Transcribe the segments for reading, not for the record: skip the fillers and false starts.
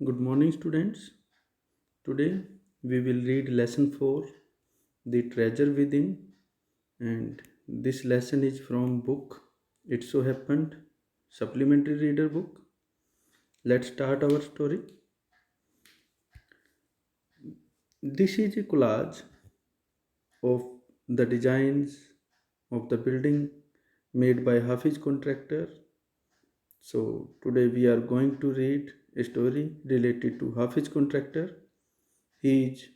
Good morning, students. Today we will read lesson 4, The Treasure Within, and this lesson is from book It So Happened, supplementary reader book. Let's start our story. This is a collage of the designs of the building made by Hafiz contractor. So today we are going to read a story related to Hafiz contractor. He is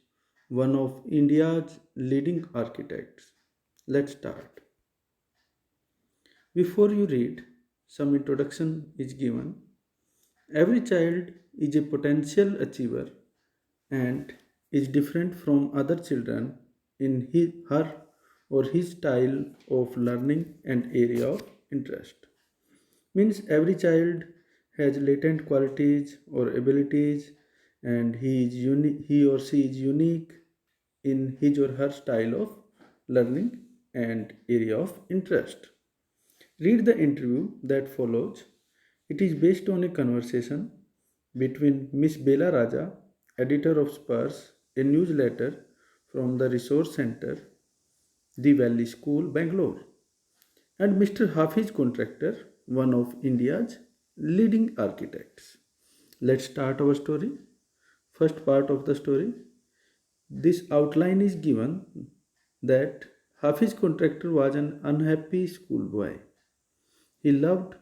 one of India's leading architects. Let's start. Before you read, some introduction is given. Every child is a potential achiever and is different from other children in her or his style of learning and area of interest. Means every child has latent qualities or abilities and he or she is unique in his or her style of learning and area of interest. Read the interview that follows. It is based on a conversation between Miss Bela Raja, editor of Spurs, a newsletter from the Resource Center, the Valley School, Bangalore, and Mr. Hafiz Contractor, one of India's leading architects. Let's start our story. First part of the story. This outline is given that Hafiz Contractor was an unhappy schoolboy. He loved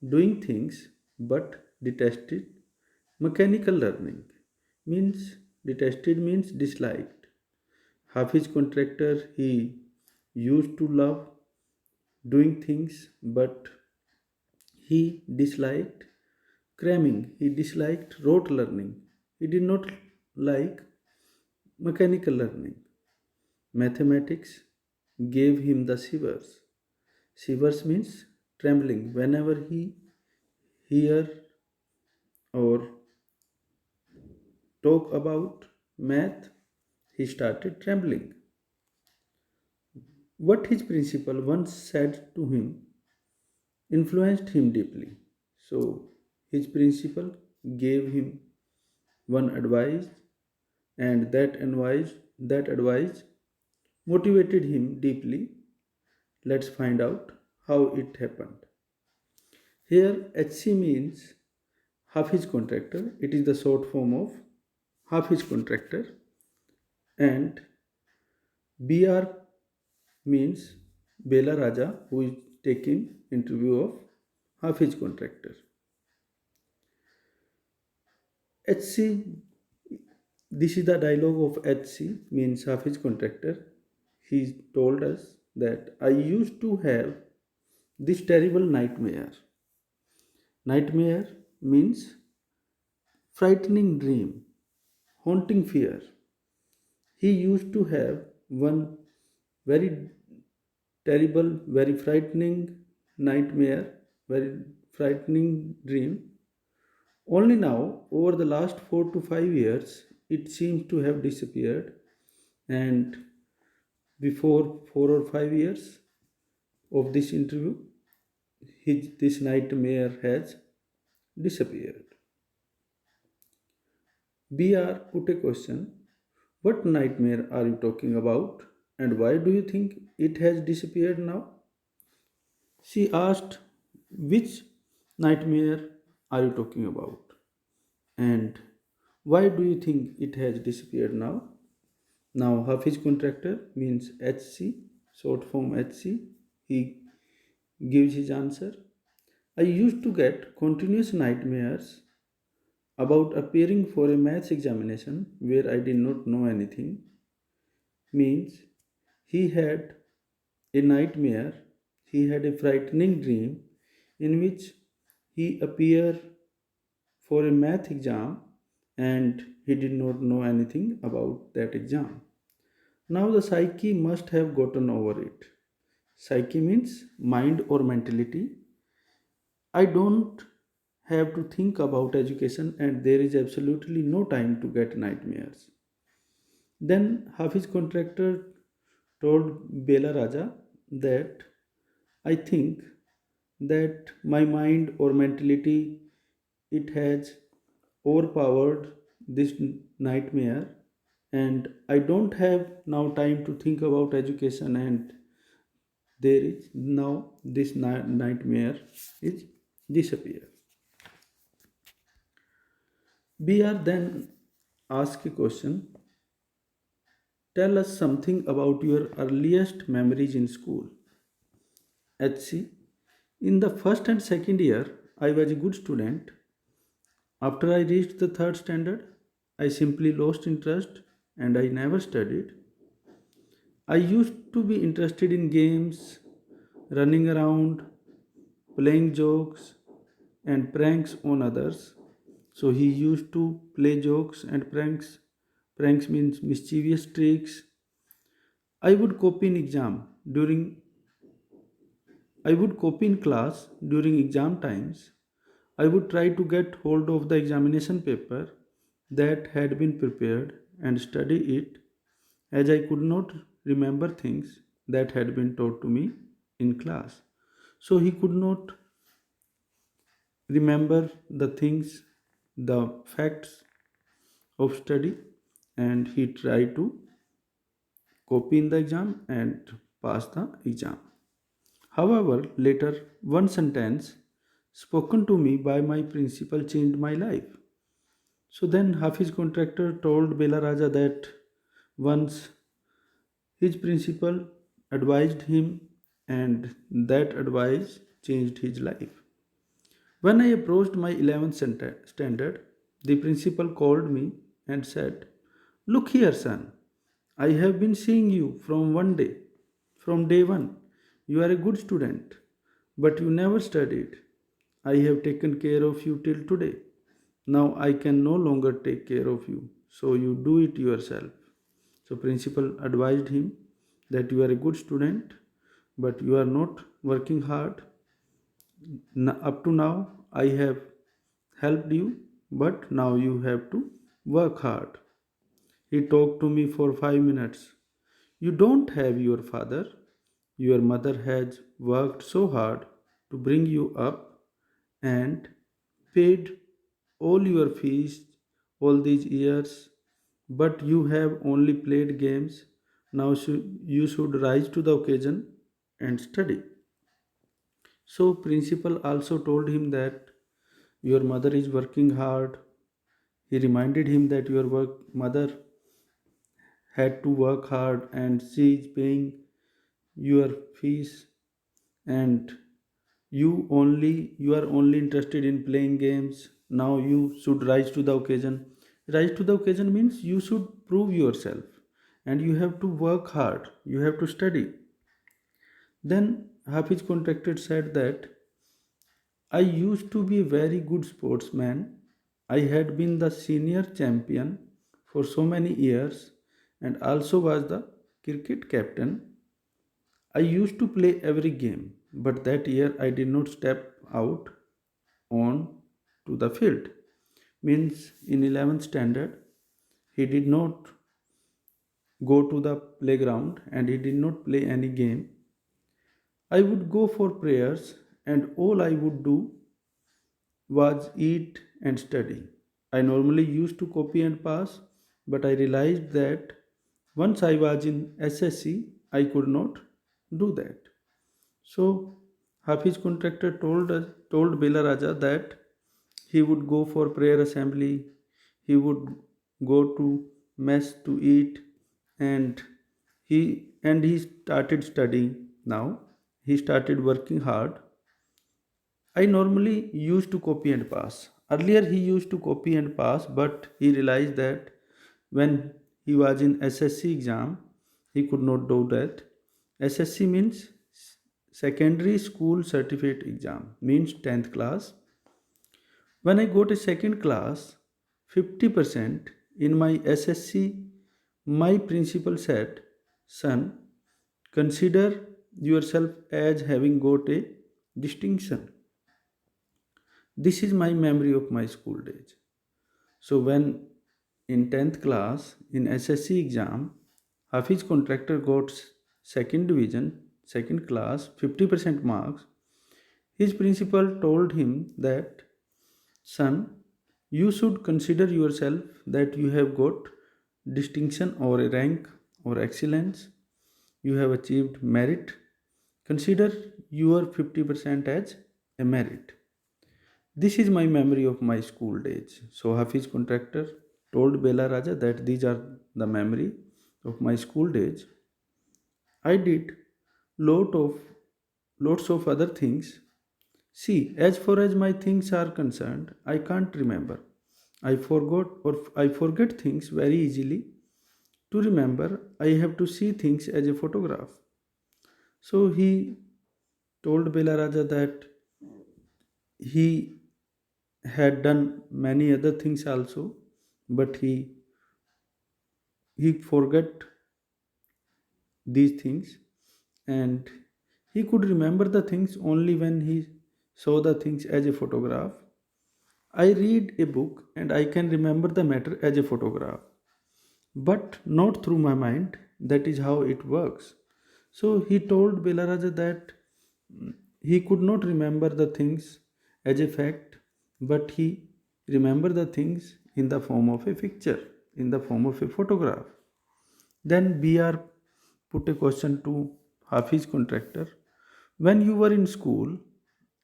doing things but detested mechanical learning. Means detested means disliked. Hafiz Contractor he used to love doing things but he disliked cramming. He disliked rote learning. He did not like mechanical learning. Mathematics gave him the shivers. Shivers means trembling. Whenever he hear or talk about math, he started trembling. What his principal once said to him influenced him deeply. So his principal gave him one advice, and that advice motivated him deeply. Let's find out how it happened. Here HC means Hafiz contractor. It is the short form of Hafiz contractor, and BR means Bela Raja, who is taking interview of Hafiz contractor. HC, this is the dialogue of HC, means Hafiz contractor. He told us that I used to have this terrible nightmare. Nightmare means frightening dream, haunting fear. He used to have one very terrible, very frightening nightmare, very frightening dream. Only now, over the last 4 to 5 years, it seems to have disappeared. And before 4 or 5 years of this interview, this nightmare has disappeared. BR put a question. What nightmare are you talking about? And why do you think it has disappeared now? She asked, which nightmare are you talking about? And why do you think it has disappeared now? Now, Hafiz contractor means HC, short form HC. He gives his answer. I used to get continuous nightmares about appearing for a maths examination where I did not know anything. Means he had a nightmare, he had a frightening dream in which he appeared for a math exam and he did not know anything about that exam. Now the psyche must have gotten over it. Psyche means mind or mentality. I don't have to think about education and there is absolutely no time to get nightmares. Then Hafiz contractor told Bela Raja that I think that my mind or mentality it has overpowered this nightmare, and I don't have now time to think about education, and there is now this nightmare is disappear. BR then ask a question. Tell us something about your earliest memories in school. HC. In the first and second year, I was a good student. After I reached the third standard, I simply lost interest and I never studied. I used to be interested in games, running around, playing jokes, and pranks on others. So he used to play jokes and pranks. Pranks means mischievous tricks. I would copy in exam during I would copy in class during exam times. I would try to get hold of the examination paper that had been prepared and study it, as I could not remember things that had been taught to me in class. So he could not remember the things, the facts of study, and he tried to copy in the exam and pass the exam. However, later one sentence spoken to me by my principal changed my life. So then Hafiz contractor told Bela Raja that once his principal advised him and that advice changed his life. When I approached my 11th standard, the principal called me and said, "Look here, son. I have been seeing you from day one. You are a good student, but you never studied. I have taken care of you till today. Now I can no longer take care of you, so you do it yourself." So principal advised him that you are a good student, but you are not working hard. Up to now, I have helped you, but now you have to work hard. He talked to me for 5 minutes. You don't have your father. Your mother has worked so hard to bring you up and paid all your fees all these years, but you have only played games. Now you should rise to the occasion and study. So principal also told him that your mother is working hard. He reminded him that your mother had to work hard and she is paying your fees, and you are only interested in playing games. Now you should rise to the occasion. Rise to the occasion means you should prove yourself, and you have to work hard, you have to study. Then Hafiz contracted said that I used to be a very good sportsman. I had been the senior champion for so many years and also was the cricket captain. I used to play every game, but that year I did not step out on to the field. Means in 11th standard, he did not go to the playground and he did not play any game. I would go for prayers, and all I would do was eat and study. I normally used to copy and pass, but I realized that once I was in SSC, I could not do that. So Hafiz contractor told Bela Raja that he would go for prayer assembly, he would go to mess to eat, and he started studying now. He started working hard. I normally used to copy and pass. Earlier, he used to copy and pass, but he realized that when he was in SSC exam, he could not do that. SSC means secondary school certificate exam, means 10th class. When I got a second class, 50% in my SSC, my principal said, "Son, consider yourself as having got a distinction." This is my memory of my school days. So when in 10th class in SSC exam, Hafiz contractor got second division, second class, 50% marks. His principal told him that, "Son, You should consider yourself that you have got distinction or a rank or excellence. You have achieved merit. Consider your 50% as a merit. This is my memory of my school days. So Hafiz contractor told Bela Raja that these are the memory of my school days. I did lot of lots of other things. See, as far as my things are concerned, I can't remember. I forget things very easily. To remember, I have to see things as a photograph. So he told Bela Raja that he had done many other things also, but he forgot these things, and he could remember the things only when he saw the things as a photograph. I read a book and I can remember the matter as a photograph, but not through my mind. That is how it works. So he told Belaraja that he could not remember the things as a fact, but he remembered the things in the form of a picture, in the form of a photograph. Then BR put a question to Hafiz contractor. When you were in school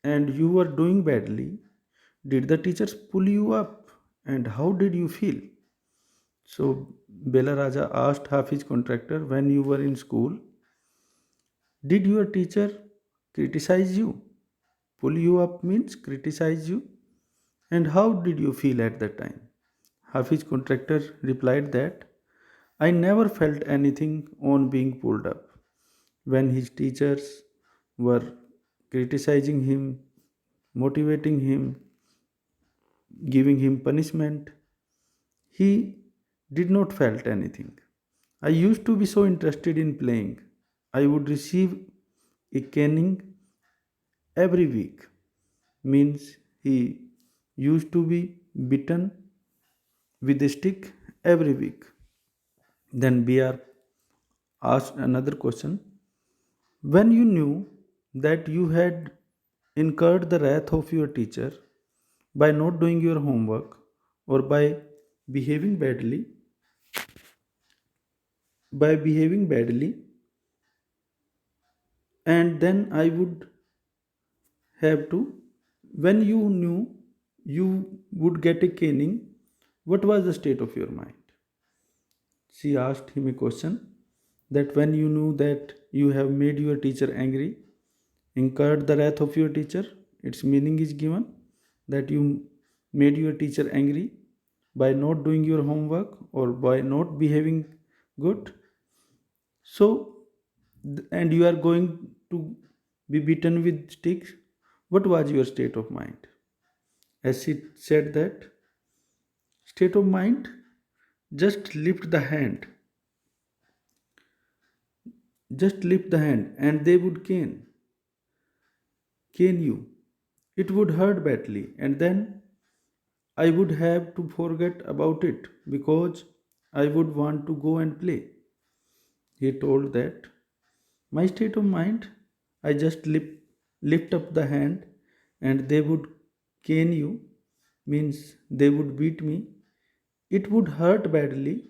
and you were doing badly, did the teachers pull you up and how did you feel? So Bela Raja asked Hafiz contractor, when you were in school, did your teacher criticize you? Pull you up means criticize you. And how did you feel at that time? Hafiz contractor replied that I never felt anything on being pulled up. When his teachers were criticizing him, motivating him, giving him punishment, he did not felt anything. I used to be so interested in playing. I would receive a caning every week. Means he used to be beaten with a stick every week. Then BR asked another question. When you knew that you had incurred the wrath of your teacher by not doing your homework or behaving badly, by behaving badly, and then I would have to, when you knew you would get a caning, what was the state of your mind? She asked him a question that when you knew that you have made your teacher angry, incurred the wrath of your teacher, its meaning is given that you made your teacher angry by not doing your homework or by not behaving good. So and you are going to be beaten with sticks. What was your state of mind? As she said that state of mind, just lift the hand, just lift the hand and they would cane you. It would hurt badly, and then I would have to forget about it because I would want to go and play. He told that my state of mind, I just lift up the hand and they would cane you, means they would beat me. It would hurt badly,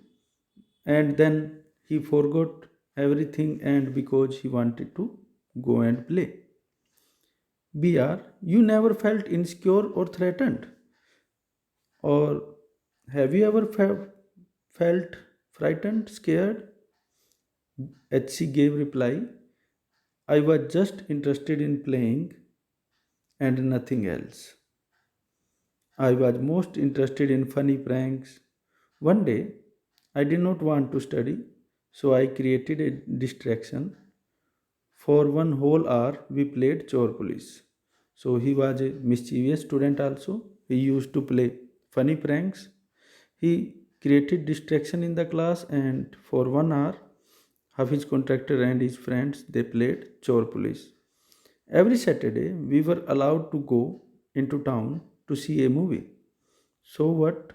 and then he forgot everything and because he wanted to go and play. BR, you never felt insecure or threatened? Or have you ever felt frightened, scared? HC gave reply, I was just interested in playing and nothing else. I was most interested in funny pranks. One day, I did not want to study, so I created a distraction. For one whole hour, we played chore police. So he was a mischievous student also. He used to play funny pranks. He created distraction in the class, and for 1 hour, Hafiz contractor and his friends they played chore police. Every Saturday, we were allowed to go into town to see a movie. So what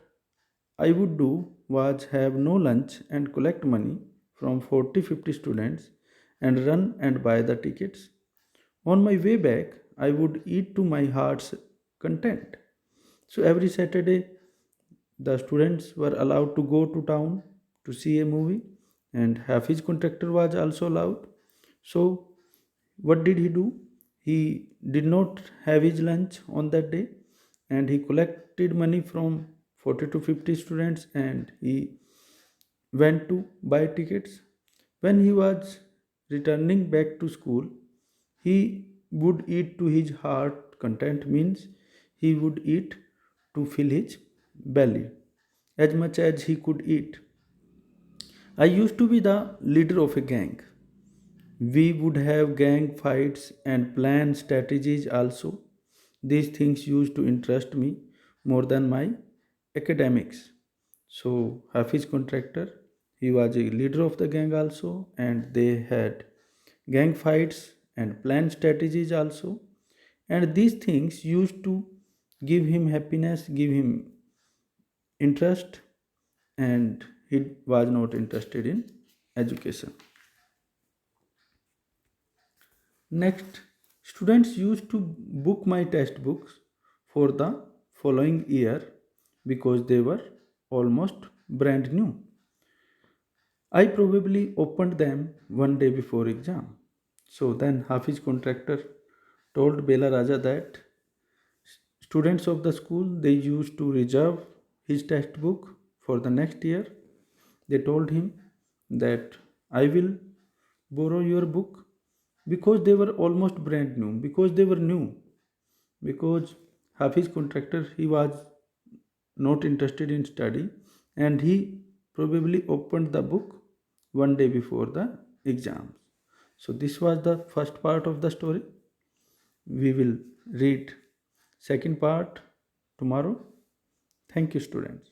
I would do was have no lunch and collect money from 40-50 students and run and buy the tickets. On my way back, I would eat to my heart's content. So every Saturday, the students were allowed to go to town to see a movie, and Hafiz contractor was also allowed. So, what did he do? He did not have his lunch on that day, and he collected money from 40 to 50 students, and he went to buy tickets. When he was returning back to school, he would eat to his heart content, means he would eat to fill his belly as much as he could eat. I used to be the leader of a gang. We would have gang fights and plan strategies also. These things used to interest me more than my academics. So Hafiz contractor, he was a leader of the gang also, and they had gang fights and plan strategies also. And these things used to give him happiness, give him interest, and he was not interested in education. Next, students used to book my textbooks for the following year because they were almost brand new. I probably opened them one day before exam. So then Hafiz contractor told Bela Raja that students of the school, they used to reserve his textbook for the next year. They told him that I will borrow your book because they were almost brand new, because they were new, because Hafiz contractor, he was not interested in study, and he probably opened the book one day before the exams. So this was the first part of the story. We will read second part tomorrow. Thank you, students.